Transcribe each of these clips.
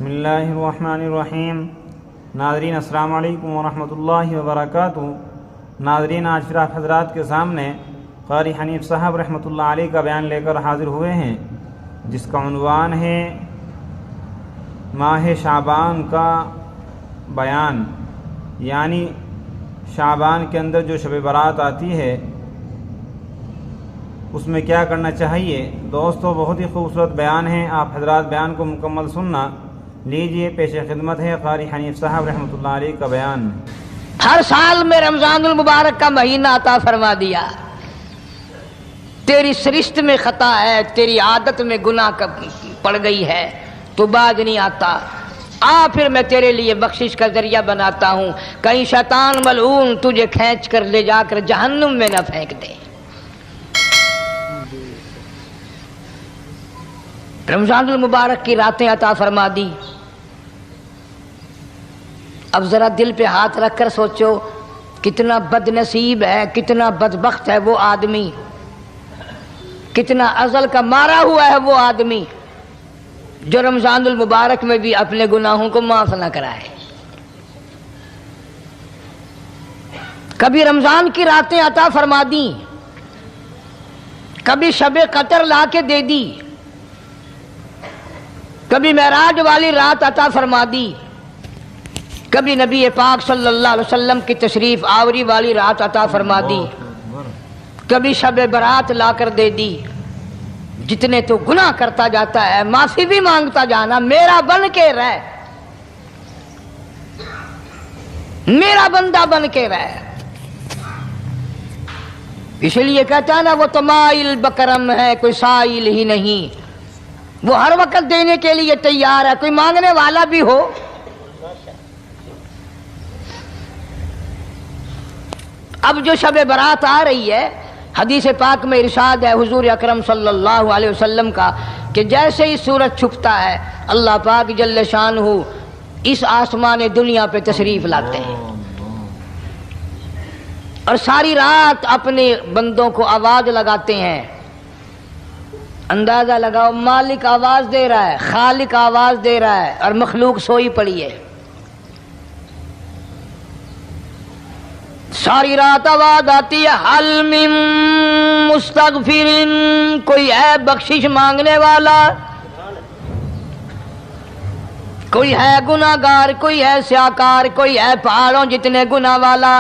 بسم اللہ الرحمن الرحیم۔ ناظرین السلام علیکم ورحمۃ اللہ وبرکاتہ۔ ناظرین، آج پھر آپ حضرات کے سامنے قاری حنیف صاحب رحمۃ اللہ علیہ کا بیان لے کر حاضر ہوئے ہیں، جس کا عنوان ہے ماہ شعبان کا بیان، یعنی شعبان کے اندر جو شب برات آتی ہے اس میں کیا کرنا چاہیے۔ دوستو، بہت ہی خوبصورت بیان ہے، آپ حضرات بیان کو مکمل سننا۔ لیجئے، پیش خدمت ہے قاری حنیف صاحب رحمۃ اللہ علیہ کا بیان۔ ہر سال میں رمضان المبارک کا مہینہ عطا فرما دیا، تیری سرشت میں خطا ہے، تیری عادت میں گناہ پڑ گئی ہے، تو باز نہیں آتا، آ پھر میں تیرے لیے بخشش کا ذریعہ بناتا ہوں، کہیں شیطان ملعون تجھے کھینچ کر لے جا کر جہنم میں نہ پھینک دے۔ رمضان المبارک کی راتیں عطا فرما دی۔ اب ذرا دل پہ ہاتھ رکھ کر سوچو، کتنا بد نصیب ہے، کتنا بدبخت ہے وہ آدمی، کتنا ازل کا مارا ہوا ہے وہ آدمی جو رمضان المبارک میں بھی اپنے گناہوں کو معاف نہ کرائے۔ کبھی رمضان کی راتیں عطا فرما دیں، کبھی شب قدر لا کے دے دی، کبھی معراج والی رات عطا فرما دی، کبھی نبی پاک صلی اللہ علیہ وسلم کی تشریف آوری والی رات عطا فرما دی، کبھی شب برات لا کر دے دی۔ جتنے تو گناہ کرتا جاتا ہے معافی بھی مانگتا جانا، میرا بن کے رہ، میرا بندہ بن کے رہ۔ اس لیے کہتا ہے نا، وہ تو مائل بکرم ہے، کوئی سائل ہی نہیں، وہ ہر وقت دینے کے لیے تیار ہے، کوئی مانگنے والا بھی ہو۔ اب جو شب برات آ رہی ہے، حدیث پاک میں ارشاد ہے حضور اکرم صلی اللہ علیہ وسلم کا کہ جیسے ہی سورج چھپتا ہے، اللہ پاک جل شانہ اس آسمان دنیا پہ تشریف لاتے ہیں اور ساری رات اپنے بندوں کو آواز لگاتے ہیں۔ اندازہ لگاؤ، مالک آواز دے رہا ہے، خالق آواز دے رہا ہے، اور مخلوق سوئی پڑی ہے۔ ساری رات آواز آتی ہے، حل من مستغفر، کوئی ہے بخشش مانگنے والا، کوئی ہے گناہ گار، کوئی ہے سیاکار، کوئی ہے پہاڑوں جتنے گناہ والا،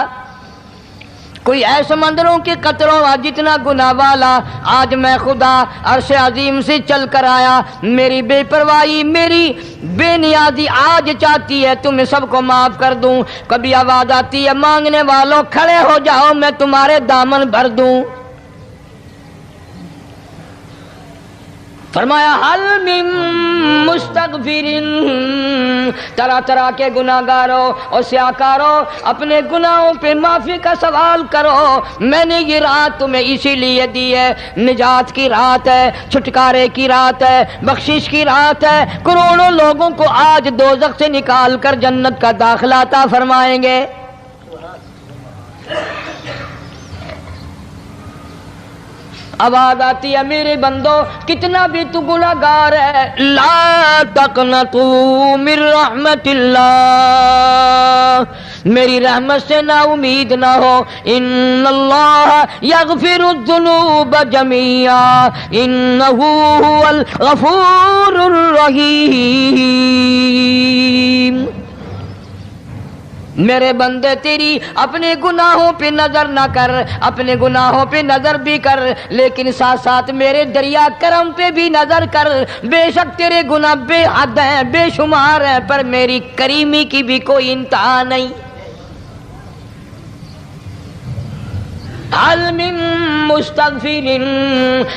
کوئی ہے سمندروں کے قطروں جتنا گناہ والا۔ آج میں خدا عرش عظیم سے چل کر آیا، میری بے پرواہی، میری بے نیازی آج چاہتی ہے تمہیں سب کو معاف کر دوں۔ کبھی آواز آتی ہے، مانگنے والوں کھڑے ہو جاؤ، میں تمہارے دامن بھر دوں۔ فرمایا حل من مستغفر، طرح طرح کے گناہ گاروں اور سیاکاروں، اپنے گناہوں پہ معافی کا سوال کرو، میں نے یہ رات تمہیں اسی لیے دی ہے، نجات کی رات ہے، چھٹکارے کی رات ہے، بخشش کی رات ہے۔ کروڑوں لوگوں کو آج دوزخ سے نکال کر جنت کا داخلہ عطا فرمائیں گے۔ آواز آتی ہے، میرے بندو کتنا بھی تو گناہ گار ہے، لا تقنطوا من رحمت اللہ، میری رحمت سے نا امید نہ ہو۔ ان اللہ یغفر الذنوب جميعا انہ هو الغفور الرحیم۔ میرے بندے تیری اپنے گناہوں پہ نظر نہ کر، اپنے گناہوں پہ نظر بھی کر، لیکن ساتھ ساتھ میرے دریا کرم پہ بھی نظر کر۔ بے شک تیرے گناہ بے حد ہیں، بے شمار ہیں، پر میری کریمی کی بھی کوئی انتہا نہیں۔ حل من مستغفر،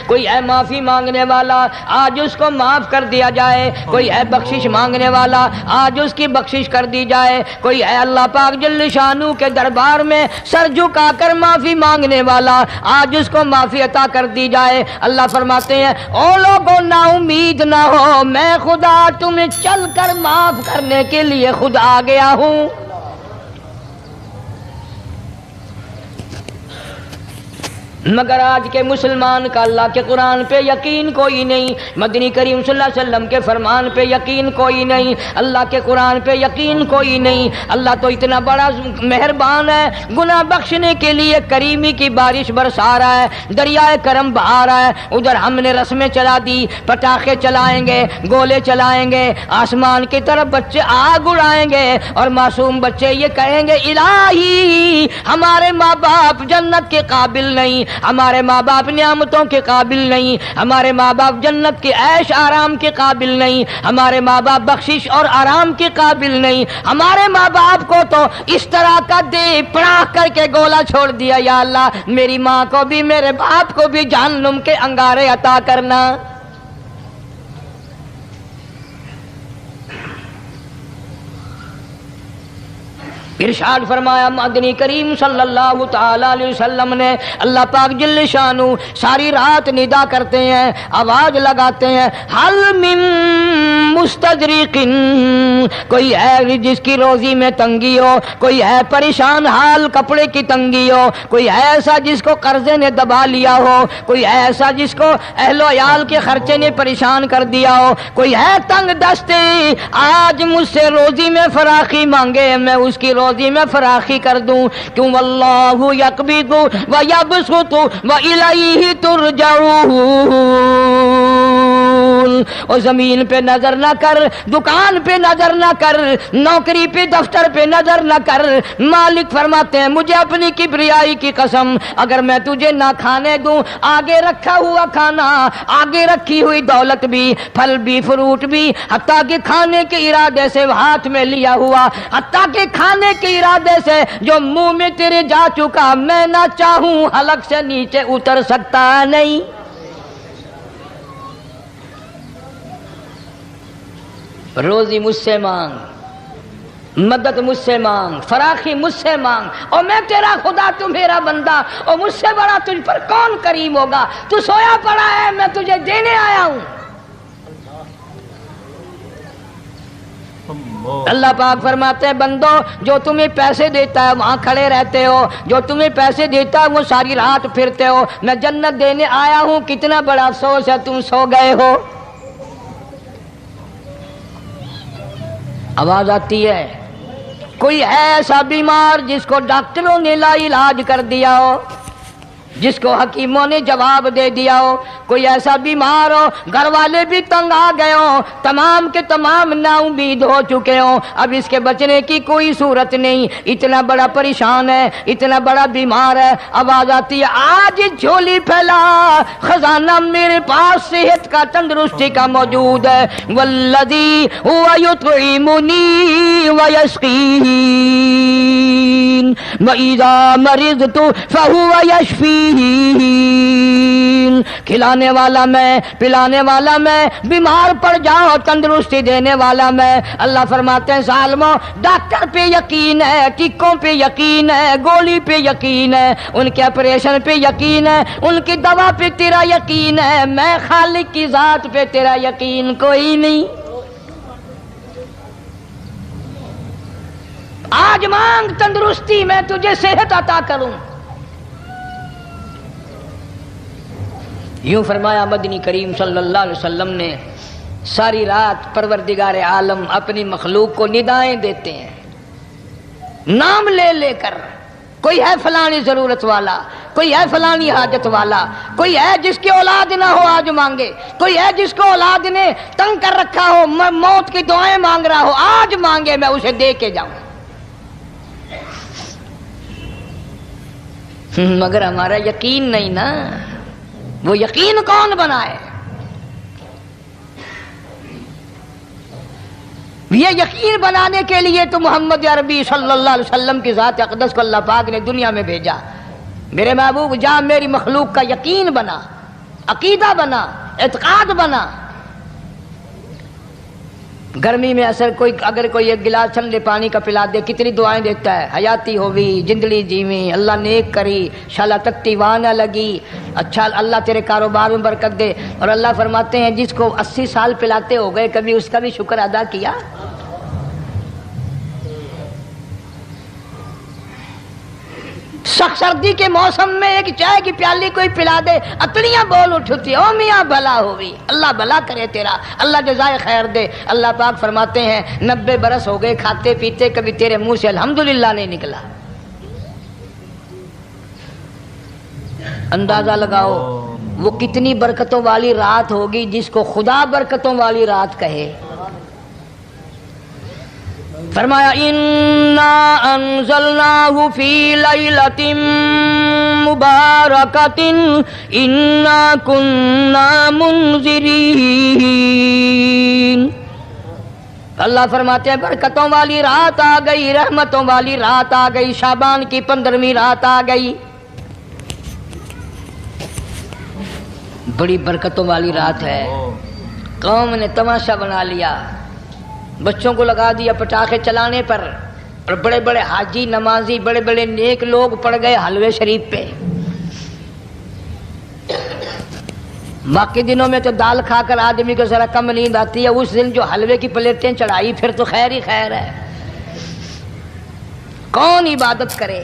کوئی ہے معافی مانگنے والا، آج اس کو معاف کر دیا جائے۔ کوئی ہے بخشش مانگنے والا، آج اس کی بخشش کر دی جائے۔ کوئی ہے اللہ پاک جل شانہ کے دربار میں سر جھکا کر معافی مانگنے والا، آج اس کو معافی عطا کر دی جائے۔ اللہ فرماتے ہیں، او لوگوں نا امید نہ ہو، میں خدا تمہیں چل کر معاف کرنے کے لیے خود آ گیا ہوں۔ مگر آج کے مسلمان کا اللہ کے قرآن پہ یقین کوئی نہیں، مدنی کریم صلی اللہ علیہ وسلم کے فرمان پہ یقین کوئی نہیں، اللہ کے قرآن پہ یقین کوئی نہیں۔ اللہ تو اتنا بڑا مہربان ہے، گناہ بخشنے کے لیے کریمی کی بارش برسا رہا ہے، دریائے کرم بہا رہا ہے۔ ادھر ہم نے رسمیں چلا دی، پٹاخے چلائیں گے، گولے چلائیں گے، آسمان کی طرف بچے آگ اڑائیں گے، اور معصوم بچے یہ کہیں گے الہی ہمارے ماں باپ جنت کے قابل نہیں، ہمارے ماں باپ نعمتوں کے قابل نہیں، ہمارے ماں باپ جنت کے عیش آرام کے قابل نہیں، ہمارے ماں باپ بخشش اور آرام کے قابل نہیں، ہمارے ماں باپ کو تو اس طرح کا دے پڑاخ کر کے گولا چھوڑ دیا، یا اللہ میری ماں کو بھی میرے باپ کو بھی جہنم کے انگارے عطا کرنا۔ ارشاد فرمایا مدنی کریم صلی اللہ تعالی علیہ وسلم نے، اللہ پاک جل شانہ ساری رات ندا کرتے ہیں، آواز لگاتے ہیں، حل من مستدرق، کوئی ہے جس کی روزی میں تنگی ہو، کوئی ہے پریشان حال کپڑے کی تنگی ہو، کوئی ہے ایسا جس کو قرضے نے دبا لیا ہو، کوئی ہے ایسا جس کو اہل و عیال کے خرچے نے پریشان کر دیا ہو، کوئی ہے تنگ دستے آج مجھ سے روزی میں فراخی مانگے، میں اس کی روزی میں فراخی کر دوں، کیوں واللہ یقبض ویبسط والیہ ترجعون۔ اور زمین پہ نظر نہ کر، دکان پہ نظر نہ کر، نوکری پہ دفتر پہ نظر نہ کر، مالک فرماتے ہیں مجھے اپنی کبریائی کی قسم اگر میں تجھے نہ کھانے دوں، آگے رکھا ہوا کھانا، آگے رکھی ہوئی دولت بھی، پھل بھی، فروٹ بھی، حتیٰ کہ کھانے کے ارادے سے ہاتھ میں لیا ہوا، حتیٰ کہ کھانے کے ارادے سے جو منہ میں تیرے جا چکا، میں نہ چاہوں حلق سے نیچے اتر سکتا نہیں۔ روزی مجھ سے مانگ، مدد مجھ سے مانگ، فراخی مجھ سے مانگ، اور میں تیرا خدا تو میرا بندہ، اور مجھ سے بڑا تجھ پر کون کریم ہوگا؟ تو سویا پڑا ہے، میں تجھے دینے آیا ہوں۔ اللہ پاک فرماتے ہیں بندو جو تمہیں پیسے دیتا ہے وہاں کھڑے رہتے ہو، جو تمہیں پیسے دیتا ہے وہ ساری رات پھرتے ہو، میں جنت دینے آیا ہوں، کتنا بڑا افسوس ہے تم سو گئے ہو۔ آواز آتی ہے، کوئی ہے ایسا بیمار جس کو ڈاکٹروں نے لا علاج کر دیا ہو، جس کو حکیموں نے جواب دے دیا ہو، کوئی ایسا بیمار ہو گھر والے بھی تنگ آ گئے ہوں، تمام کے تمام نا امید ہو چکے ہوں، اب اس کے بچنے کی کوئی صورت نہیں، اتنا بڑا پریشان ہے، اتنا بڑا بیمار ہے، آواز آتی ہے آج جھولی پھیلا، خزانہ میرے پاس صحت کا تندرستی کا موجود ہے، والذی هو یطعمنی ویسقین وَإِذَا مَرِضْتُ فَهُوَ يَشْفِينِ، کھلانے والا میں، پلانے والا میں، بیمار پڑ جاؤ تندرستی دینے والا میں۔ اللہ فرماتے ہیں ظالموں ڈاکٹر پہ یقین ہے، ٹکوں پہ یقین ہے، گولی پہ یقین ہے، ان کے آپریشن پہ یقین ہے، ان کی دوا پہ تیرا یقین ہے، میں خالق کی ذات پہ تیرا یقین کوئی نہیں۔ آج مانگ تندرستی، میں تجھے صحت عطا کروں۔ یوں فرمایا مدنی کریم صلی اللہ علیہ وسلم نے، ساری رات پروردگار عالم اپنی مخلوق کو ندائیں دیتے ہیں، نام لے لے کر، کوئی ہے فلانی ضرورت والا، کوئی ہے فلانی حاجت والا، کوئی ہے جس کی اولاد نہ ہو آج مانگے، کوئی ہے جس کو اولاد نے تنگ کر رکھا ہو، موت کی دعائیں مانگ رہا ہو، آج مانگے میں اسے دے کے جاؤں۔ مگر ہمارا یقین نہیں نا، وہ یقین کون بنائے؟ یہ یقین بنانے کے لیے تو محمد عربی صلی اللہ علیہ وسلم کی ذات اقدس کو اللہ پاک نے دنیا میں بھیجا۔ میرے محبوب جا میری مخلوق کا یقین بنا، عقیدہ بنا، اعتقاد بنا۔ گرمی میں اگر کوئی ایک گلاس ٹھنڈے پانی کا پلا دے کتنی دعائیں دیتا ہے، حیاتی ہوئی، جندلی جیویں، اللہ نیک کری، شالا تکتی وانہ لگی، اچھا اللہ تیرے کاروبار میں برکت دے۔ اور اللہ فرماتے ہیں جس کو 80 سال پلاتے ہو گئے کبھی اس کا بھی شکر ادا کیا؟ سخت سردی کے موسم میں ایک چائے کی پیالی کوئی پلا دے اتڑیاں بول اٹھتی او میاں بھلا ہوئی، اللہ بھلا کرے تیرا، اللہ جزائے خیر دے۔ اللہ پاک فرماتے ہیں 90 برس ہو گئے کھاتے پیتے، کبھی تیرے منہ سے الحمدللہ نہیں نکلا۔ اندازہ لگاؤ وہ کتنی برکتوں والی رات ہوگی جس کو خدا برکتوں والی رات کہے۔ فرمایا انا انزلناہ فی لیلۃ مبارکۃ انا کننا منذرین۔ اللہ فرماتے ہیں برکتوں والی رات آ گئی، رحمتوں والی رات آ گئی، شعبان کی 15ویں رات آ گئی، بڑی برکتوں والی رات ہے۔ قوم نے تماشا بنا لیا، بچوں کو لگا دیا پٹاخے چلانے پر، اور بڑے بڑے حاجی نمازی بڑے بڑے نیک لوگ پڑ گئے حلوے شریف پہ۔ باقی دنوں میں تو دال کھا کر آدمی کو ذرا کم نیند آتی ہے، اس دن جو حلوے کی پلیٹیں چڑھائی پھر تو خیر ہی خیر ہے۔ کون عبادت کرے؟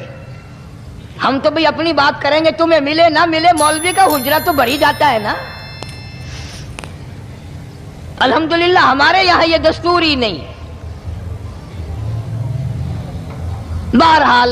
ہم تو بھئی اپنی بات کریں گے، تمہیں ملے نہ ملے مولوی کا حجرہ تو بھر ہی جاتا ہے نا۔ الحمدللہ ہمارے یہاں یہ دستور ہی نہیں۔ بہرحال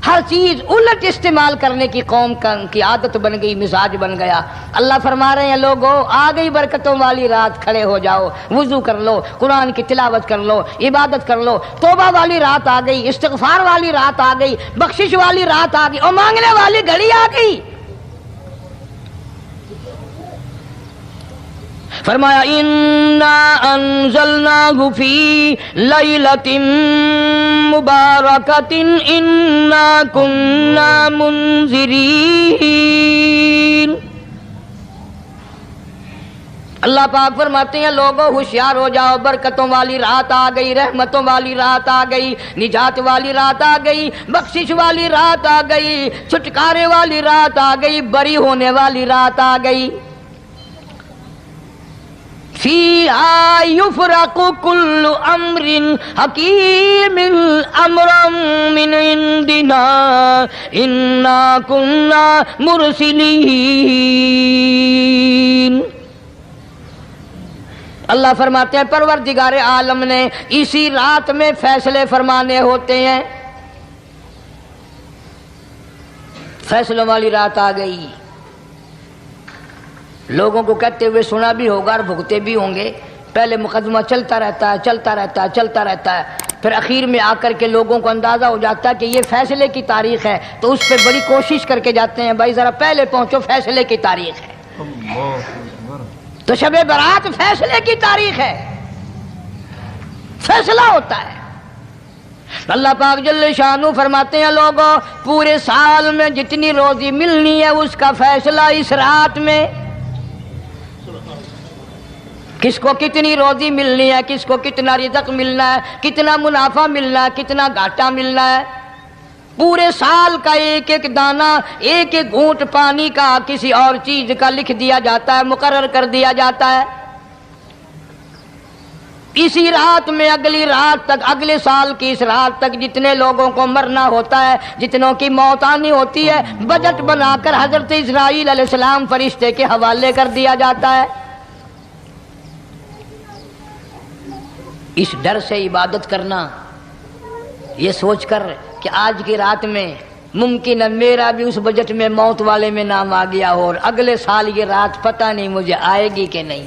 ہر چیز الٹ استعمال کرنے کی قوم کی عادت بن گئی، مزاج بن گیا۔ اللہ فرما رہے ہیں لوگوں آ گئی برکتوں والی رات، کھڑے ہو جاؤ، وضو کر لو، قرآن کی تلاوت کر لو، عبادت کر لو، توبہ والی رات آ گئی، استغفار والی رات آ گئی، بخشش والی رات آ گئی، اور مانگنے والی گھڑی آ گئی۔ فرمایا انا انزلناہ فی لیلۃ مبارکۃ انا کننا منذرین۔ اللہ پاک فرماتے ہیں لوگوں ہوشیار ہو جاؤ، برکتوں والی رات آ گئی، رحمتوں والی رات آ گئی، نجات والی رات آ گئی، بخشش والی رات آ گئی، چھٹکارے والی رات آ گئی، بری ہونے والی رات آ گئی۔ فیہا یفرق کل امر حکیم امرا من عندنا انا کننا مرسلین۔ اللہ فرماتے ہیں پروردگار عالم نے اسی رات میں فیصلے فرمانے ہوتے ہیں۔ فیصلوں والی رات آ گئی، لوگوں کو کہتے ہوئے سنا بھی ہوگا اور بھگتے بھی ہوں گے۔ پہلے مقدمہ چلتا رہتا ہے، چلتا رہتا ہے، چلتا رہتا ہے، پھر اخیر میں آ کر کے لوگوں کو اندازہ ہو جاتا ہے کہ یہ فیصلے کی تاریخ ہے، تو اس پہ بڑی کوشش کر کے جاتے ہیں بھائی ذرا پہلے پہنچو، فیصلے کی تاریخ ہے۔ تو شب برات فیصلے کی تاریخ ہے، فیصلہ ہوتا ہے۔ اللہ پاک جل شانہ فرماتے ہیں لوگوں پورے سال میں جتنی روزی ملنی ہے اس کا فیصلہ اس رات میں، کس کو کتنی روزی ملنی ہے، کس کو کتنا رزق ملنا ہے، کتنا منافع ملنا ہے، کتنا گھاٹا ملنا ہے، پورے سال کا ایک ایک دانہ، ایک ایک گھونٹ پانی کا کسی اور چیز کا لکھ دیا جاتا ہے، مقرر کر دیا جاتا ہے۔ اسی رات میں اگلی رات تک، اگلے سال کی اس رات تک جتنے لوگوں کو مرنا ہوتا ہے، جتنوں کی موت آنی ہوتی ہے، بجٹ بنا کر حضرت اسرائیل علیہ السلام فرشتے کے حوالے کر دیا جاتا ہے۔ اس ڈر سے عبادت کرنا، یہ سوچ کر کہ آج کی رات میں ممکن ہے میرا بھی اس بجٹ میں موت والے میں نام آ گیا ہو، اور اگلے سال یہ رات پتہ نہیں مجھے آئے گی کہ نہیں۔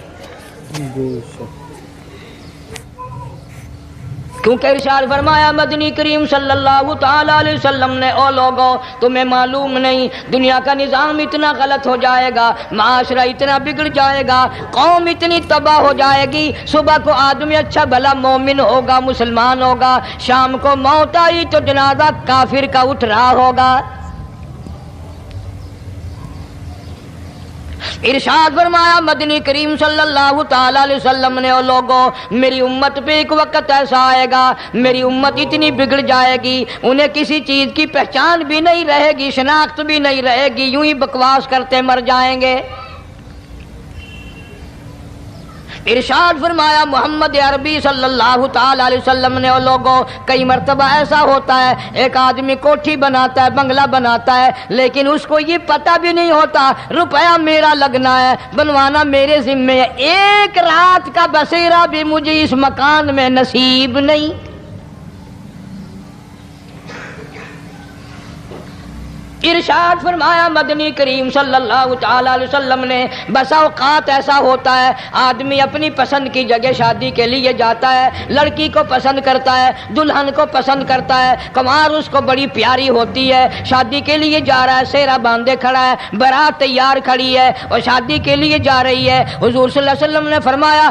کیونکہ ارشاد فرمایا مدنی کریم صلی اللہ تعالی علیہ وسلم نے او لوگوں تمہیں معلوم نہیں دنیا کا نظام اتنا غلط ہو جائے گا، معاشرہ اتنا بگڑ جائے گا، قوم اتنی تباہ ہو جائے گی، صبح کو آدمی اچھا بھلا مومن ہوگا، مسلمان ہوگا، شام کو موت آئی تو جنازہ کافر کا اٹھ رہا ہوگا۔ ارشاد فرمایا مدنی کریم صلی اللہ تعالی علیہ وسلم نے او لوگوں میری امت پہ ایک وقت ایسا آئے گا، میری امت اتنی بگڑ جائے گی انہیں کسی چیز کی پہچان بھی نہیں رہے گی، شناخت بھی نہیں رہے گی، یوں ہی بکواس کرتے مر جائیں گے۔ ارشاد فرمایا محمد عربی صلی اللہ تعالی علیہ وسلم نے، اور لوگوں کئی مرتبہ ایسا ہوتا ہے ایک آدمی کوٹھی بناتا ہے، بنگلہ بناتا ہے، لیکن اس کو یہ پتہ بھی نہیں ہوتا روپیہ میرا لگنا ہے، بنوانا میرے ذمے ہے، ایک رات کا بسیرا بھی مجھے اس مکان میں نصیب نہیں۔ ارشاد فرمایا مدنی کریم صلی اللہ تعالی علیہ وسلم نے، بسا اوقات ایسا ہوتا ہے آدمی اپنی پسند کی جگہ شادی کے لیے جاتا ہے، لڑکی کو پسند کرتا ہے، دلہن کو پسند کرتا ہے، کمار اس کو بڑی پیاری ہوتی ہے، شادی کے لیے جا رہا ہے، سیرا باندھے کھڑا ہے، بارات تیار کھڑی ہے اور شادی کے لیے جا رہی ہے۔ حضور صلی اللہ علیہ وسلم نے فرمایا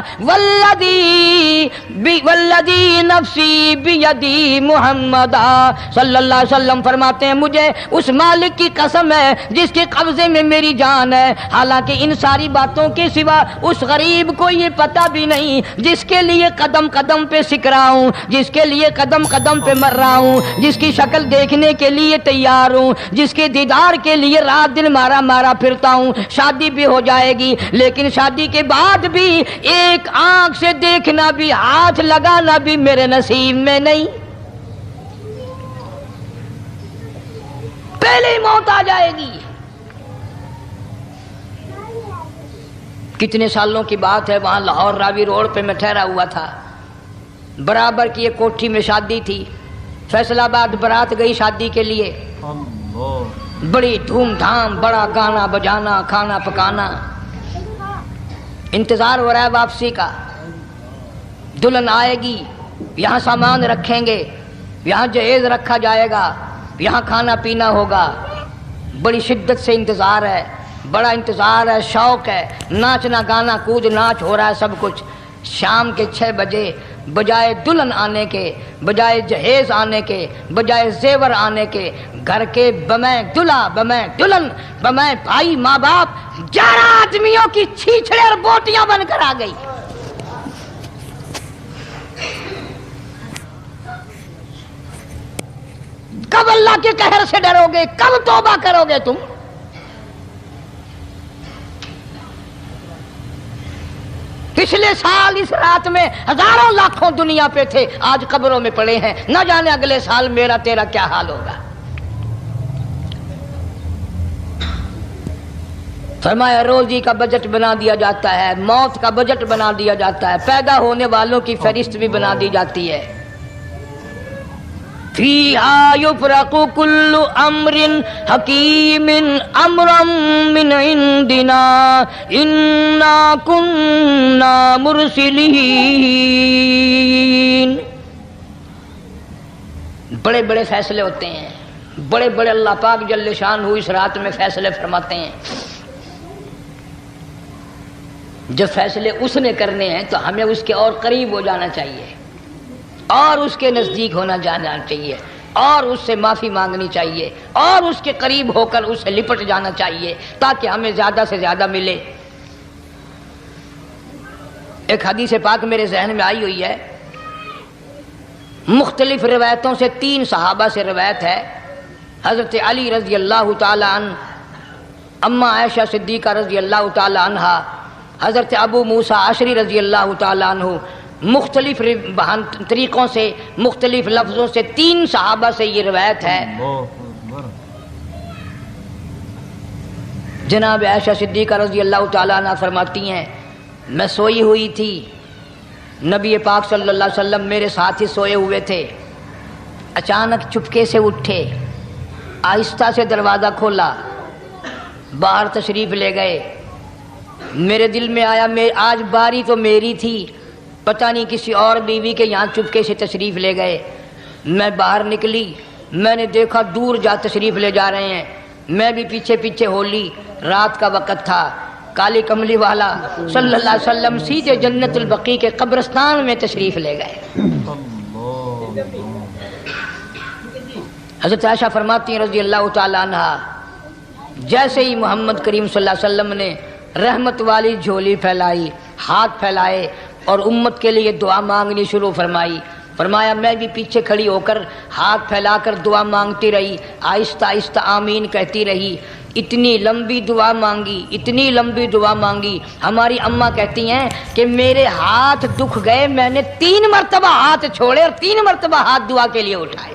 والذی نفسی بیدی، محمد صلی اللہ علیہ وسلم فرماتے ہیں مجھے اس مالک کی قسم ہے جس کے قبضے میں میری جان ہے، حالانکہ ان ساری باتوں کے سوا اس غریب کو یہ پتہ بھی نہیں جس کے لیے قدم قدم پہ سکھ رہا ہوں، جس کے لیے قدم قدم پہ مر رہا ہوں، جس کی شکل دیکھنے کے لیے تیار ہوں، جس کے دیدار کے لیے رات دن مارا مارا پھرتا ہوں۔ شادی بھی ہو جائے گی لیکن شادی کے بعد بھی ایک آنکھ سے دیکھنا بھی، ہاتھ لگانا بھی میرے نصیب میں نہیں، پہلے ہی موت آ جائے گی۔ کتنے سالوں کی بات ہے، وہاں لاہور راوی روڈ پہ میں ٹھہرا ہوا تھا، برابر کی ایک کوٹھی میں شادی تھی، فیصل آباد برات گئی شادی کے لیے، بڑی دھوم دھام، بڑا گانا بجانا، کھانا پکانا، انتظار ہو رہا ہے واپسی کا، دلہن آئے گی، یہاں سامان رکھیں گے، یہاں جہیز رکھا جائے گا، یہاں کھانا پینا ہوگا، بڑی شدت سے انتظار ہے، بڑا انتظار ہے، شوق ہے، ناچنا گانا کود ناچ ہو رہا ہے سب کچھ۔ شام کے 6 بجے بجائے دلہن آنے کے، بجائے جہیز آنے کے، بجائے زیور آنے کے، گھر کے بمیں دلہا، بمیں دلہن، بمیں بھائی ماں باپ 11 آدمیوں کی چھیچڑے اور بوٹیاں بن کر آ گئی۔ کب اللہ کے قہر سے ڈرو گے؟ کب توبہ کرو گے تم؟ پچھلے سال اس رات میں ہزاروں لاکھوں دنیا پہ تھے، آج قبروں میں پڑے ہیں، نہ جانے اگلے سال میرا تیرا کیا حال ہوگا۔ فرمایا روزی کا بجٹ بنا دیا جاتا ہے، موت کا بجٹ بنا دیا جاتا ہے، پیدا ہونے والوں کی فہرست بھی بنا دی جاتی ہے۔ فیہا یفرق کل امر حکیم امرا من عندنا انا کننا مرسلین۔ بڑے بڑے فیصلے ہوتے ہیں، بڑے بڑے اللہ پاک جل شانہ اس رات میں فیصلے فرماتے ہیں۔ جب فیصلے اس نے کرنے ہیں تو ہمیں اس کے اور قریب ہو جانا چاہیے، اور اس کے نزدیک ہونا جانا چاہیے، اور اس سے معافی مانگنی چاہیے، اور اس کے قریب ہو کر اس سے لپٹ جانا چاہیے تاکہ ہمیں زیادہ سے زیادہ ملے۔ ایک حدیث پاک میرے ذہن میں آئی ہوئی ہے، مختلف روایتوں سے 3 صحابہ سے روایت ہے، حضرت علی رضی اللہ تعالی عنہ، اما عائشہ صدیقہ رضی اللہ تعالی عنہا، حضرت ابو موسیٰ اشعری رضی اللہ تعالی عنہ، مختلف طریقوں سے، مختلف لفظوں سے 3 صحابہ سے یہ روایت ہے۔ جناب عائشہ صدیقہ رضی اللہ تعالیٰ عنہ فرماتی ہیں میں سوئی ہوئی تھی، نبی پاک صلی اللہ علیہ وسلم میرے ساتھ ہی سوئے ہوئے تھے، اچانک چپکے سے اٹھے، آہستہ سے دروازہ کھولا، باہر تشریف لے گئے۔ میرے دل میں آیا آج باری تو میری تھی، پتہ نہیں کسی اور بیوی کے یہاں چپکے سے تشریف لے گئے۔ میں باہر نکلی، میں نے دیکھا دور جا تشریف لے جا رہے ہیں، میں بھی پیچھے پیچھے ہو لی۔ رات کا وقت تھا، کالی کملی والا صلی اللہ علیہ وسلم سیدھے جنت البقیع کے قبرستان میں تشریف لے گئے۔ حضرت عائشہ فرماتی ہیں رضی اللہ تعالی عنہ، جیسے ہی محمد کریم صلی اللہ علیہ وسلم نے رحمت والی جھولی پھیلائی، ہاتھ پھیلائے اور امت کے لیے دعا مانگنی شروع فرمائی، فرمایا میں بھی پیچھے کھڑی ہو کر ہاتھ پھیلا کر دعا مانگتی رہی، آہستہ آہستہ آمین کہتی رہی، اتنی لمبی دعا مانگی، اتنی لمبی دعا مانگی۔ ہماری اماں کہتی ہیں کہ میرے ہاتھ دکھ گئے، میں نے 3 مرتبہ ہاتھ چھوڑے اور 3 مرتبہ ہاتھ دعا کے لیے اٹھائے۔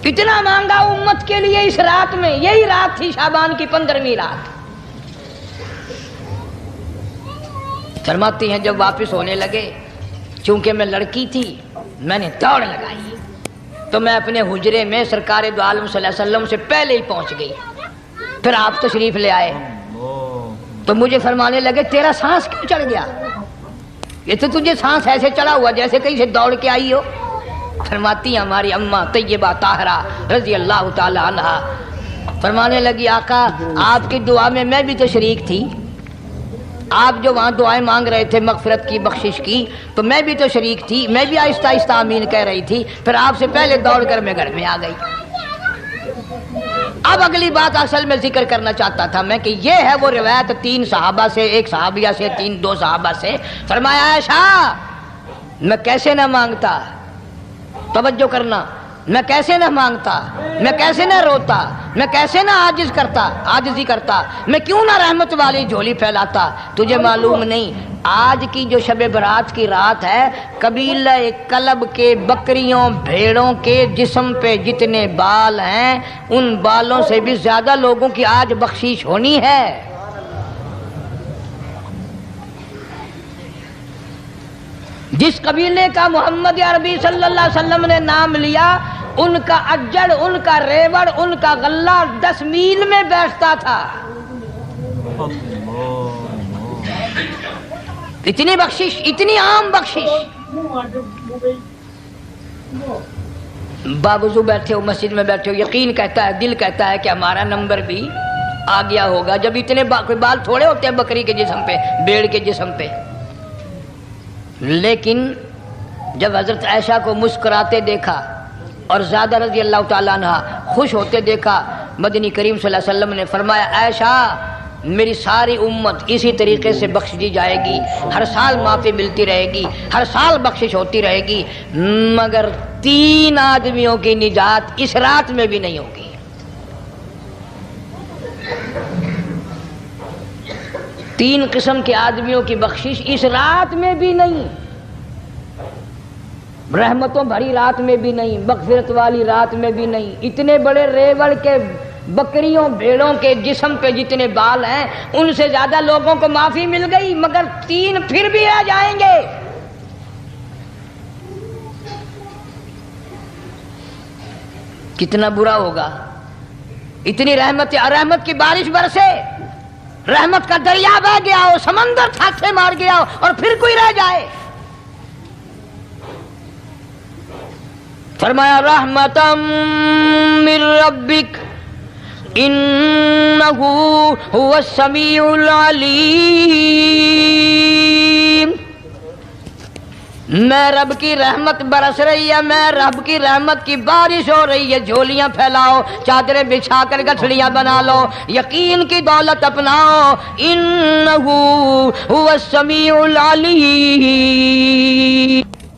کتنا مانگا امت کے لیے اس رات میں، یہی رات تھی شعبان کی 15ویں رات۔ فرماتی ہیں جب واپس ہونے لگے، چونکہ میں لڑکی تھی، میں نے دوڑ لگائی تو میں اپنے حجرے میں سرکار دو عالم صلی اللہ علیہ وسلم سے پہلے ہی پہنچ گئی۔ پھر آپ تشریف لے آئے تو مجھے فرمانے لگے تیرا سانس کیوں چڑھ گیا؟ یہ تو تجھے سانس ایسے چڑھا ہوا جیسے کہیں سے دوڑ کے آئی ہو۔ فرماتی ہیں ہماری اماں طیبہ طاہرہ رضی اللہ تعالی عنہا، فرمانے لگی آقا آپ کی دعا میں بھی تو شریک تھی، آپ جو وہاں دعائیں مانگ رہے تھے مغفرت کی، بخشش کی، تو میں بھی تو شریک تھی، میں بھی آہستہ آہستہ آمین کہہ رہی تھی، پھر آپ سے پہلے دوڑ کر میں گھر میں آ گئی۔ اب اگلی بات اصل میں ذکر کرنا چاہتا تھا میں کہ یہ ہے وہ روایت 3 صحابہ سے، 1 صحابیہ سے، 2 صحابہ سے۔ فرمایا عائشہ میں کیسے نہ مانگتا، توجہ کرنا، میں کیسے نہ مانگتا، میں کیسے نہ روتا، میں کیسے نہ عاجزی کرتا، میں کیوں نہ رحمت والی جھولی پھیلاتا۔ تجھے معلوم نہیں آج کی جو شب برات کی رات ہے، قبیلہ کلب کے بکریوں بھیڑوں کے جسم پہ جتنے بال ہیں ان بالوں سے بھی زیادہ لوگوں کی آج بخشش ہونی ہے۔ جس قبیلے کا محمد عربی صلی اللہ علیہ وسلم نے نام لیا، ان کا اجڑ، ان کا ریوڑ، ان کا غلہ 10 میل میں بیٹھتا تھا۔ اتنی بخشش، اتنی عام بخشش۔ باوضو بیٹھے ہو، مسجد میں بیٹھے ہو، یقین کہتا ہے، دل کہتا ہے کہ ہمارا نمبر بھی آ گیا ہوگا، جب اتنے کوئی بال تھوڑے ہوتے ہیں بکری کے جسم پہ، بھیڑ کے جسم پہ۔ لیکن جب حضرت عائشہ کو مسکراتے دیکھا اور زیادہ رضی اللہ تعالیٰ عنہ خوش ہوتے دیکھا، مدنی کریم صلی اللہ علیہ وسلم نے فرمایا عائشہ میری ساری امت اسی طریقے سے بخش دی جائے گی، ہر سال معافی ملتی رہے گی، ہر سال بخشش ہوتی رہے گی، مگر 3 آدمیوں کی نجات اس رات میں بھی نہیں ہوگی۔ 3 قسم کے آدمیوں کی بخشش اس رات میں بھی نہیں، رحمتوں بھری رات میں بھی نہیں، مغفرت والی رات میں بھی نہیں۔ اتنے بڑے ریوڑ کے بکریوں بھیڑوں کے جسم پہ جتنے بال ہیں ان سے زیادہ لوگوں کو معافی مل گئی، مگر 3 پھر بھی آ جائیں گے۔ کتنا برا ہوگا، اتنی رحمت کی بارش برسے، رحمت کا دریا بہ گیا ہو، سمندر تھاکے مار گیا ہو اور پھر کوئی رہ جائے۔ فرمایا رحمتم من ربک انہ هو السمیع العلیم۔ میں رب کی رحمت برس رہی ہے، میں رب کی رحمت کی بارش ہو رہی ہے، جھولیاں پھیلاؤ، چادریں بچھا کر گٹھڑیاں بنا لو، یقین کی دولت اپناؤ، انہ هو السمیع العلیم۔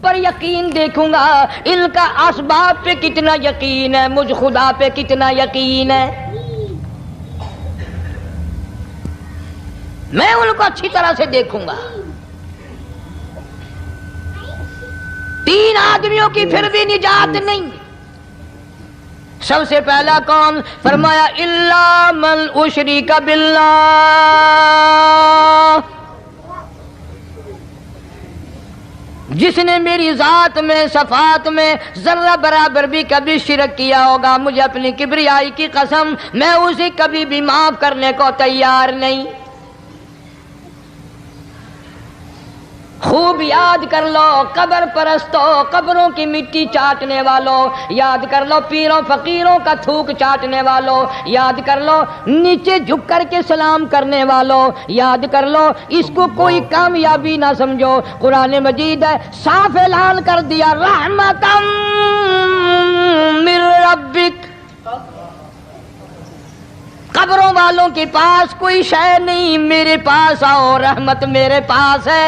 پر یقین دیکھوں گا ان کا اسباب پہ کتنا یقین ہے، مجھ خدا پہ کتنا یقین ہے، میں ان کو اچھی طرح سے دیکھوں گا۔ 3 آدمیوں کی پھر بھی نجات نہیں۔ سب سے پہلا کون؟ فرمایا الا من اشرک باللہ، جس نے میری ذات میں صفات میں ذرہ برابر بھی کبھی شرک کیا ہوگا، مجھے اپنی کبریائی کی قسم میں اسے کبھی بھی معاف کرنے کو تیار نہیں۔ خوب یاد کر لو قبر پرستوں، قبروں کی مٹی چاٹنے والوں، یاد کر لو پیروں فقیروں کا تھوک چاٹنے والوں، یاد کر لو نیچے جھک کر کے سلام کرنے والوں، یاد کر لو اس کو کوئی کامیابی نہ سمجھو۔ قرآن مجید ہے صاف اعلان کر دیا رحمتم من ربک، قبروں والوں کے پاس کوئی شے نہیں، میرے پاس آؤ، رحمت میرے پاس ہے۔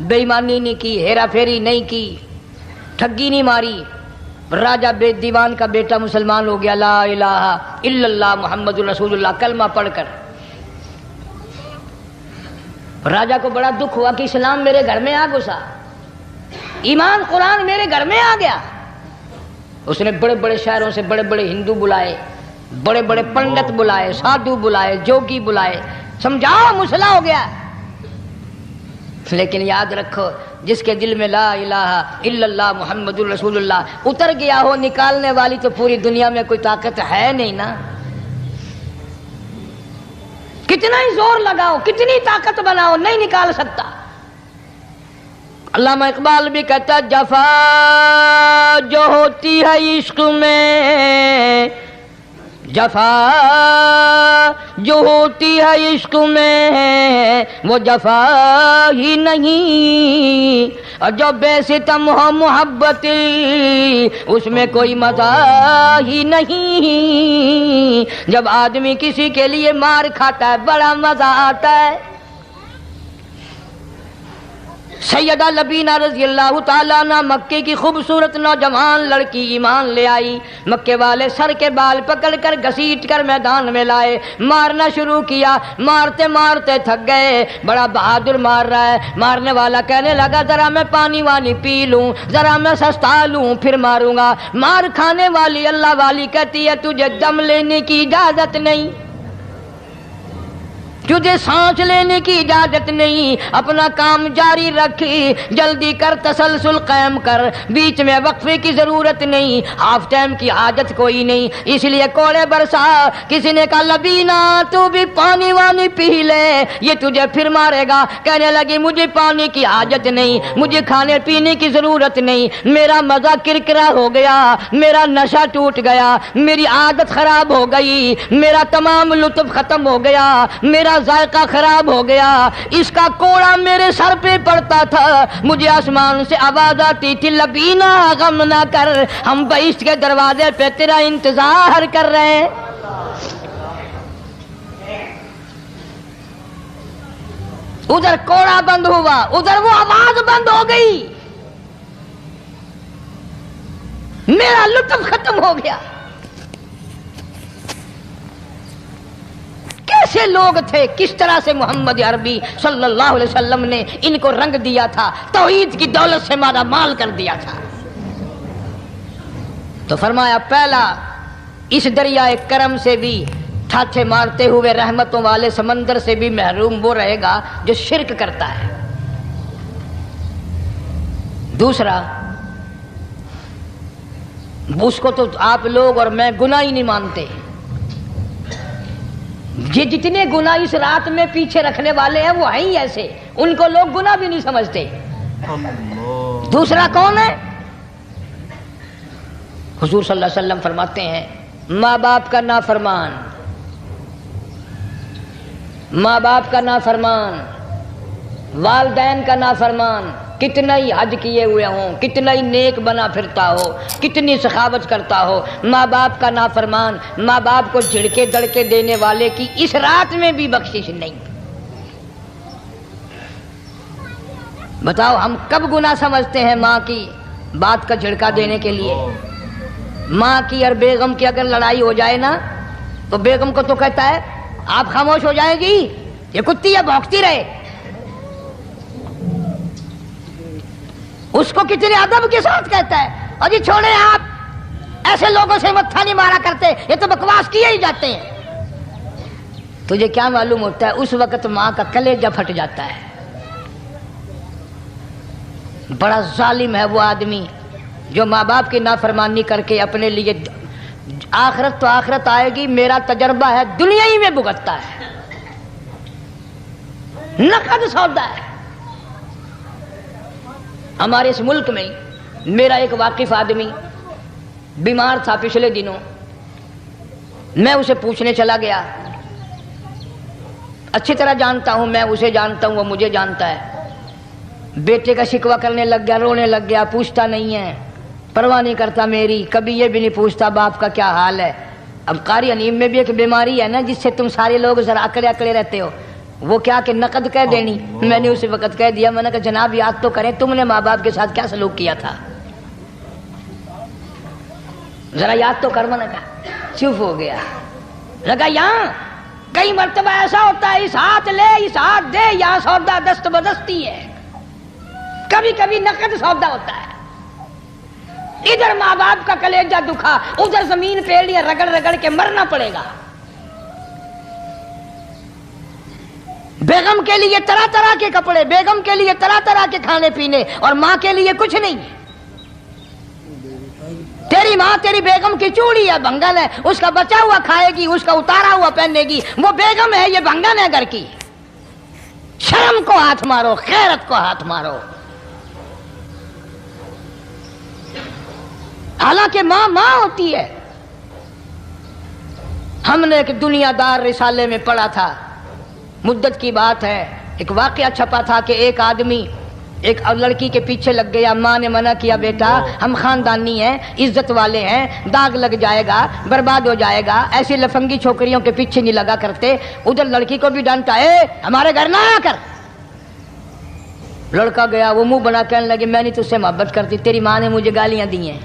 بے ایمانی نہیں کی، ہیرا پھیری نہیں کی، ٹھگی نہیں ماری. راجہ بے دیوان کا بیٹا مسلمان ہو گیا، لا الہ الا اللہ محمد رسول اللہ کلمہ پڑھ کر. راجہ کو بڑا دکھ ہوا کہ اسلام میرے گھر میں آ گھسا، ایمان قرآن میرے گھر میں آ گیا. اس نے بڑے بڑے شہروں سے بڑے بڑے ہندو بلائے، بڑے بڑے پنڈت بلائے، سادھو بلائے، جوگی بلائے، سمجھاؤ مسئلہ ہو گیا. لیکن یاد رکھو جس کے دل میں لا الہ الا اللہ محمد رسول اللہ اتر گیا ہو، نکالنے والی تو پوری دنیا میں کوئی طاقت ہے نہیں نا. کتنا ہی زور لگاؤ، کتنی طاقت بناؤ، نہیں نکال سکتا. علامہ اقبال بھی کہتا جفا جو ہوتی ہے عشق میں، جفا جو ہوتی ہے عشق میں وہ جفا ہی نہیں، اور جو بے ستم ہو محبت اس میں کوئی مزہ ہی نہیں. جب آدمی کسی کے لیے مار کھاتا ہے بڑا مزہ آتا ہے. سیدہ لبینہ رضی اللہ تعالیٰ عنہ مکے کی خوبصورت نوجوان لڑکی ایمان لے آئی. مکے والے سر کے بال پکڑ کر گھسیٹ کر میدان میں لائے، مارنا شروع کیا. مارتے مارتے تھک گئے، بڑا بہادر مار رہا ہے. مارنے والا کہنے لگا ذرا میں پانی وانی پی لوں، ذرا میں سستا لوں پھر ماروں گا. مار کھانے والی اللہ والی کہتی ہے تجھے دم لینے کی اجازت نہیں، تجھے سانس لینے کی اجازت نہیں. اپنا کام جاری رکھ، جلدی کر، تسلسل قائم کر، بیچ میں وقفے کی ضرورت نہیں، ہاف ٹائم کی حاجت کوئی نہیں. اس لیے کوڑے برسا. کسی نے کہا لبینہ تو بھی پانی وانی پی لے، یہ تجھے پھر مارے گا. کہنے لگی مجھے پانی کی حاجت نہیں، مجھے کھانے پینے کی ضرورت نہیں، میرا مزہ کرکرا ہو گیا، میرا نشہ ٹوٹ گیا، میری عادت خراب ہو گئی، میرا تمام لطف ختم ہو گیا، میرا ذائقہ خراب ہو گیا. اس کا کوڑا میرے سر پہ پڑتا تھا، مجھے آسمان سے آواز آتی تھی لبینہ غم نہ کر، ہم بہشت کے دروازے پہ تیرا انتظار کر رہے ہیں. ادھر کوڑا بند ہوا، ادھر وہ آواز بند ہو گئی، میرا لطف ختم ہو گیا. کیسے لوگ تھے، کس طرح سے محمد عربی صلی اللہ علیہ وسلم نے ان کو رنگ دیا تھا، توحید کی دولت سے مالا مال کر دیا تھا. تو فرمایا پہلا اس دریائے کرم سے بھی ٹھاٹھے مارتے ہوئے رحمتوں والے سمندر سے بھی محروم وہ رہے گا جو شرک کرتا ہے. دوسرا اس کو تو آپ لوگ اور میں گناہ ہی نہیں مانتے. یہ جتنے گناہ اس رات میں پیچھے رکھنے والے ہیں وہ ہیں ہی ایسے، ان کو لوگ گناہ بھی نہیں سمجھتے. دوسرا کون ہے؟ حضور صلی اللہ علیہ وسلم فرماتے ہیں ماں باپ کا نافرمان، ماں باپ کا نافرمان، والدین کا نافرمان، کتنا ہی حج کیے ہوئے ہوں، کتنا ہی نیک بنا پھرتا ہو، کتنی سخاوت کرتا ہو، ماں باپ کا نافرمان، ماں باپ کو جھڑکے دڑکے دینے والے کی اس رات میں بھی بخشش نہیں. بتاؤ ہم کب گناہ سمجھتے ہیں ماں کی بات کا جھڑکا دینے کے لیے؟ ماں کی اور بیگم کی اگر لڑائی ہو جائے نا تو بیگم کو تو کہتا ہے آپ خاموش ہو جائیں گی، یہ کتی ہے بھونکتی رہے. اس کو کتنے ادب کے ساتھ کہتا ہے اور یہ چھوڑے آپ ایسے لوگوں سے متھا نہیں مارا کرتے، یہ تو بکواس کیے ہی جاتے ہیں. تجھے کیا معلوم ہوتا ہے اس وقت ماں کا کلیجہ پھٹ جاتا ہے. بڑا ظالم ہے وہ آدمی جو ماں باپ کی نافرمانی کر کے اپنے لیے آخرت تو آخرت آئے گی، میرا تجربہ ہے دنیا ہی میں بھگتتا ہے، نقد سودا ہے. ہمارے اس ملک میں میرا ایک واقف آدمی بیمار تھا پچھلے دنوں، میں اسے پوچھنے چلا گیا. اچھی طرح جانتا ہوں، میں اسے جانتا ہوں، وہ مجھے جانتا ہے. بیٹے کا شکوہ کرنے لگ گیا، رونے لگ گیا، پوچھتا نہیں ہے، پرواہ نہیں کرتا میری، کبھی یہ بھی نہیں پوچھتا باپ کا کیا حال ہے. اب قاری انیم میں بھی ایک بیماری ہے نا جس سے تم سارے لوگ ذرا اکڑے اکڑے رہتے ہو. وہ کیا کہ نقد کہہ دینی. میں نے اسی وقت کہہ دیا, میں نے کہا جناب یاد تو کریں تم نے ماں باپ کے ساتھ کیا سلوک کیا تھا, ذرا یاد تو کر. میں نے کہا چپ ہو گیا. لگا یہاں کئی مرتبہ ایسا ہوتا ہے اس ہاتھ لے اس ہاتھ دے, یہاں سودا دست بدستی ہے, کبھی کبھی نقد سودا ہوتا ہے. ادھر ماں باپ کا کلیجہ دکھا, ادھر زمین پہ لیے رگڑ رگڑ کے مرنا پڑے گا. بیگم کے لیے طرح طرح کے کپڑے, بیگم کے لیے طرح طرح کے کھانے پینے, اور ماں کے لیے کچھ نہیں. تیری ماں تیری بیگم کی چوڑی ہے, بنگن ہے, اس کا بچا ہوا کھائے گی, اس کا اتارا ہوا پہنے گی. وہ بیگم ہے, یہ بنگن ہے گھر کی. شرم کو ہاتھ مارو, غیرت کو ہاتھ مارو. حالانکہ ماں ماں ہوتی ہے. ہم نے ایک دنیا دار رسالے میں پڑھا تھا, مدت کی بات ہے, ایک واقعہ چھپا تھا کہ ایک آدمی ایک لڑکی کے پیچھے لگ گیا. ماں نے منع کیا, بیٹا ہم خاندانی ہیں, عزت والے ہیں, داغ لگ جائے گا, برباد ہو جائے گا, ایسی لفنگی چھوکریوں کے پیچھے نہیں لگا کرتے. ادھر لڑکی کو بھی ڈانٹا, ہمارے گھر نہ آیا کر. لڑکا گیا, وہ منہ بنا کہنے لگے میں نہیں تجھ سے محبت کرتی, تیری ماں نے مجھے گالیاں دی ہیں.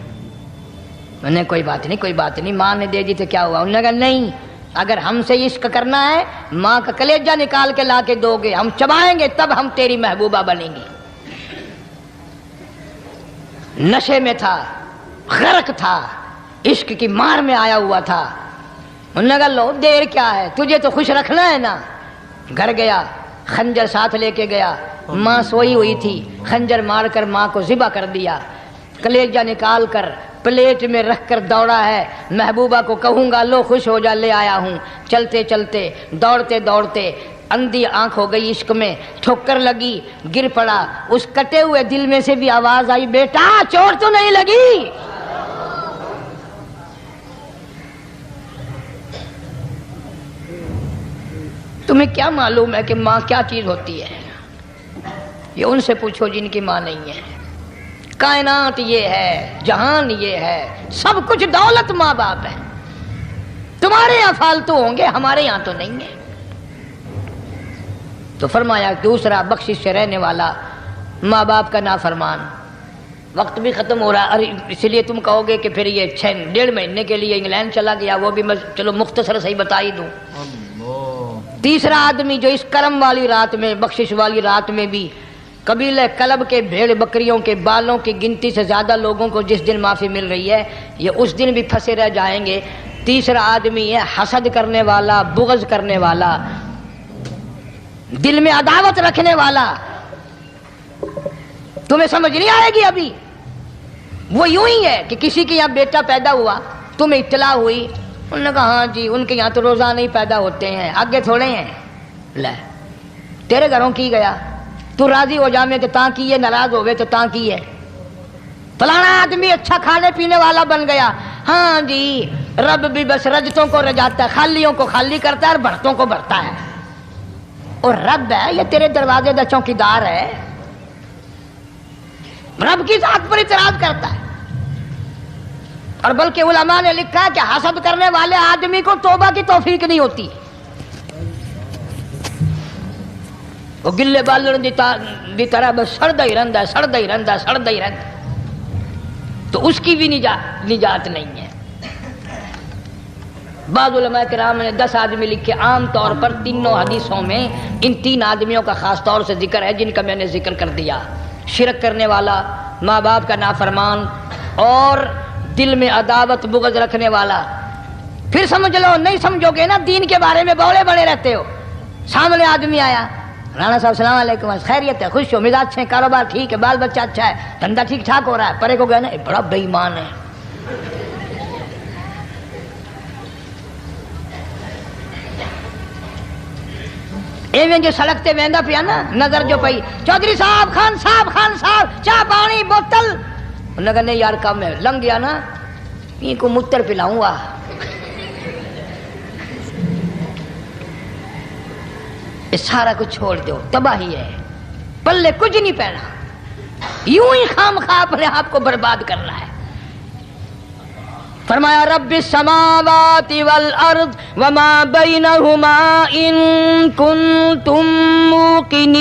میں نے کوئی بات نہیں کوئی بات نہیں, ماں نے دے دی تو کیا ہوا. انہوں نے کہا نہیں, اگر ہم سے عشق کرنا ہے ماں کا کلیجہ نکال کے لا کے دو گے, ہم چبائیں گے تب ہم تیری محبوبہ بنیں گے. نشے میں تھا, غرق تھا, عشق کی مار میں آیا ہوا تھا. انہوں نے کہا لو دیر کیا ہے, تجھے تو خوش رکھنا ہے نا. گھر گیا, خنجر ساتھ لے کے گیا. ماں سوئی ہوئی تھی, خنجر مار کر ماں کو ذبح کر دیا. کلیجہ نکال کر پلیٹ میں رکھ کر دوڑا ہے, محبوبہ کو کہوں گا لو خوش ہو جا, لے آیا ہوں. چلتے چلتے دوڑتے دوڑتے اندھی آنکھ ہو گئی عشق میں, ٹھوکر لگی, گر پڑا. اس کٹے ہوئے دل میں سے بھی آواز آئی, بیٹا چوٹ تو نہیں لگی. تمہیں کیا معلوم ہے کہ ماں کیا چیز ہوتی ہے؟ یہ ان سے پوچھو جن کی ماں نہیں ہے. کائنات یہ ہے, جہان یہ ہے, سب کچھ دولت ماں باپ ہے. تمہارے یہاں فالتو ہوں گے, ہمارے یہاں تو نہیں ہے. تو فرمایا دوسرا بخشش سے رہنے والا ماں باپ کا نافرمان. وقت بھی ختم ہو رہا, اس لیے تم کہو گے کہ پھر یہ 1.5 مہینے کے لیے انگلینڈ چلا گیا, وہ بھی میں چلو مختصر سے ہی بتا ہی دوں. تیسرا آدمی جو اس کرم والی رات میں, بخشش والی رات میں بھی قبیلہ کلب کے بھیڑ بکریوں کے بالوں کی گنتی سے زیادہ لوگوں کو جس دن معافی مل رہی ہے, یہ اس دن بھی پھنسے رہ جائیں گے. تیسرا آدمی ہے حسد کرنے والا, بغض کرنے والا, دل میں عداوت رکھنے والا. تمہیں سمجھ نہیں آئے گی ابھی. وہ یوں ہی ہے کہ کسی کے یہاں بیٹا پیدا ہوا, تمہیں اطلاع ہوئی, انہوں نے کہا ہاں جی ان کے یہاں تو روزانہ ہی پیدا ہوتے ہیں, آگے تھوڑے ہیں. لے تیرے گھروں کی گیا, تو راضی ہو جا میں کہ تاں کی ہے, ناراض ہوئے تو تاں کی ہے. فلانا آدمی اچھا کھانے پینے والا بن گیا, ہاں جی رب بھی بس رجتوں کو رجاتا ہے, خالیوں کو خالی کرتا ہے اور بھرتوں کو بھرتا ہے. اور رب ہے یہ تیرے دروازے دا چوکیدار ہے, رب کی ذات پر اعتراض کرتا ہے. اور بلکہ علماء نے لکھا ہے کہ حسد کرنے والے آدمی کو توبہ کی توفیق نہیں ہوتی. وہ گلے بالن دی طرح بس سڑدا ہی رہندا ہے, سڑدا ہی رہندا ہے, سڑدا ہی رہندا ہے. تو اس کی بھی نجات نہیں ہے. بعض علماء کرام نے 10 آدمی لکھے. عام طور پر تینوں حدیثوں میں ان 3 آدمیوں کا خاص طور سے ذکر ہے جن کا میں نے ذکر کر دیا. شرک کرنے والا, ماں باپ کا نافرمان, اور دل میں عداوت بغض رکھنے والا. پھر سمجھ لو, نہیں سمجھو گے نا دین کے بارے میں بولے بڑے رہتے ہو. سامنے آدمی آیا, رانا صاحب السلام علیکم, خیریت ہے, خوش ہو, مزاج اچھے, کاروبار ٹھیک ہے, بال بچہ اچھا ہے, دھندا ٹھیک ٹھاک ہو رہا ہے. پرے کو گیا نا بڑا بے ایمان ہے. ایویں جو سڑک تے ویندا پیا نا, نظر جو پئی, چودھری صاحب, خان صاحب, چاہ پانی بوتل. انہوں نے کہا نہیں یار کم ہے, لنگ گیا نا, ان کو متر پلاؤں گا. سارا کچھ چھوڑ دو, تباہی ہے, پلے کچھ نہیں پہنا, یوں ہی خام خواہ اپنے آپ کو برباد کرنا ہے. فرمایا ربِّ السماوات والارض وما بینہما ان کنتم موقنین،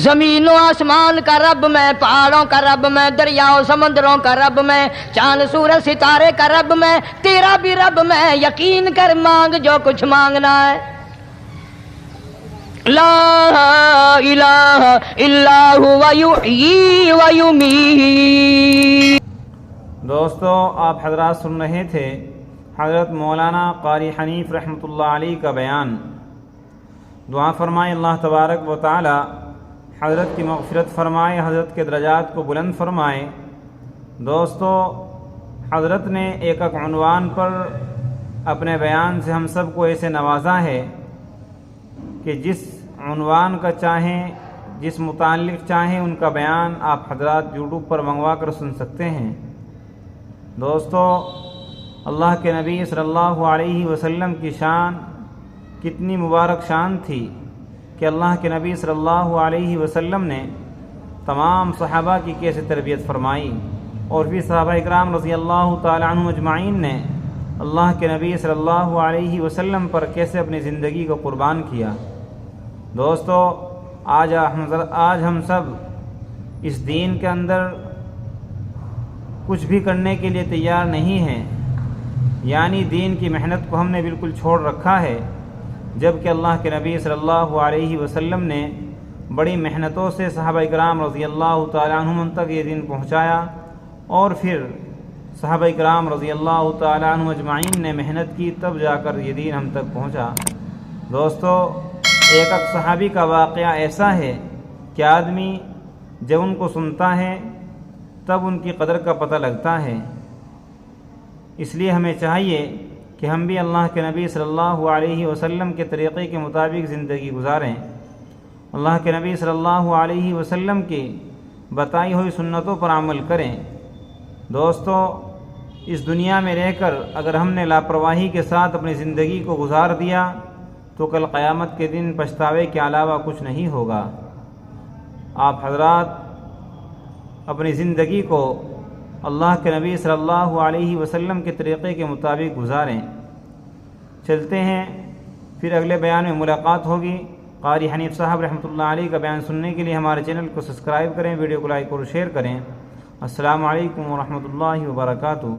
زمین و آسمان کا رب میں، پہاڑوں کا رب میں، دریاؤں سمندروں کا رب میں، چاند سورج ستارے کا رب میں، تیرا بھی رب میں، یقین کر مانگ جو کچھ مانگنا ہے۔ لا الہ الا هو یحیی و یمیت۔ دوستو، آپ حضرات سن رہے تھے حضرت مولانا قاری حنیف رحمۃ اللہ علیہ کا بیان۔ دعا فرمائے اللہ تبارک و تعالی حضرت کی مغفرت فرمائے، حضرت کے درجات کو بلند فرمائے۔ دوستو، حضرت نے ایک عنوان پر اپنے بیان سے ہم سب کو ایسے نوازا ہے کہ جس عنوان کا چاہیں، جس متعلق چاہیں، ان کا بیان آپ حضرات یوٹیوب پر منگوا کر سن سکتے ہیں۔ دوستو، اللہ کے نبی صلی اللہ علیہ وسلم کی شان کتنی مبارک شان تھی کہ اللہ کے نبی صلی اللہ علیہ وسلم نے تمام صحابہ کی کیسے تربیت فرمائی، اور پھر صحابہ اکرام رضی اللہ تعالی عنہم اجمعین نے اللہ کے نبی صلی اللہ علیہ وسلم پر کیسے اپنی زندگی کو قربان کیا۔ دوستو، آج ہم سب اس دین کے اندر کچھ بھی کرنے کے لیے تیار نہیں ہیں، یعنی دین کی محنت کو ہم نے بالکل چھوڑ رکھا ہے، جبکہ اللہ کے نبی صلی اللہ علیہ وسلم نے بڑی محنتوں سے صحابہ اکرام رضی اللہ تعالی عنہم تک یہ دین پہنچایا، اور پھر صحابہ اکرام رضی اللہ تعالی عنہم اجمعین نے محنت کی، تب جا کر یہ دین ہم تک پہنچا۔ دوستو، ایک صحابی کا واقعہ ایسا ہے کہ آدمی جب ان کو سنتا ہے تب ان کی قدر کا پتہ لگتا ہے۔ اس لیے ہمیں چاہیے کہ ہم بھی اللہ کے نبی صلی اللہ علیہ وسلم کے طریقے کے مطابق زندگی گزاریں، اللہ کے نبی صلی اللہ علیہ وسلم کی بتائی ہوئی سنتوں پر عمل کریں۔ دوستو، اس دنیا میں رہ کر اگر ہم نے لاپرواہی کے ساتھ اپنی زندگی کو گزار دیا تو کل قیامت کے دن پچھتاوے کے علاوہ کچھ نہیں ہوگا۔ آپ حضرات اپنی زندگی کو اللہ کے نبی صلی اللہ علیہ وسلم کے طریقے کے مطابق گزاریں۔ چلتے ہیں، پھر اگلے بیان میں ملاقات ہوگی۔ قاری حنیف صاحب رحمۃ اللہ علیہ کا بیان سننے کے لیے ہمارے چینل کو سبسکرائب کریں، ویڈیو کو لائک اور شیئر کریں۔ السلام علیکم ورحمۃ اللہ وبرکاتہ۔